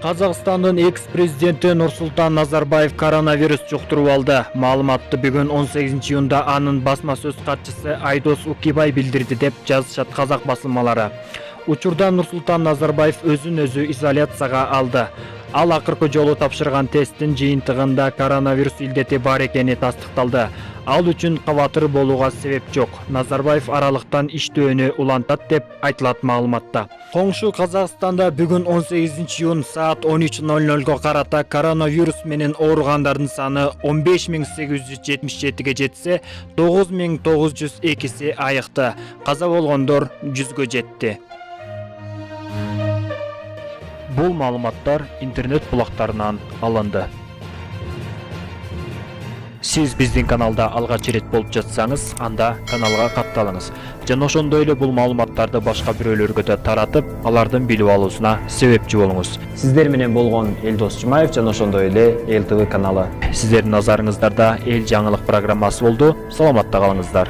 Казакстандын экс-президенти Нурсултан Назарбаев коронавирус жуктуруп алды. Маалыматты бүгүн 18 июнда анын басма сөз катчысы Айдос Укибай билдирди деп жазышат казак басылмалары. Учурда Нурсултан Назарбаев өзүн өзү изоляцияга алды. Ал акыркы жолу тапшырган тесттин жыйынтыгында коронавирус илдети бар экени тастыкталды. Ал үчүн кабатыр болууга себеп жок. Назарбаев аралыктан иштөөнү улантат деп айтылат маалыматта. Коңшу Казакстанда бүгүн 18 июн саат 13:00 карата коронавирус менен ооругандардын саны 15.877ге жетсе, 9.902 айыкты. Каза болгондор 100гө жетти. Бул маалыматтар интернет булактарынан алынды. Сиз биздин каналда алгач ирет болуп жатсаңыз, анда каналга катталыңыз. Жана ошондой эле бул маалыматтарды башка бирөөлөргө да таратып, алардын билип алуусуна себепчи болуңуз. Сиздер менен болгон Элдос Жумаев жана ошондой эле Эл ТВ каналы. Сиздердин назарыңыздарда Эл жаңылык программасы болду. Саламатта калыңыздар.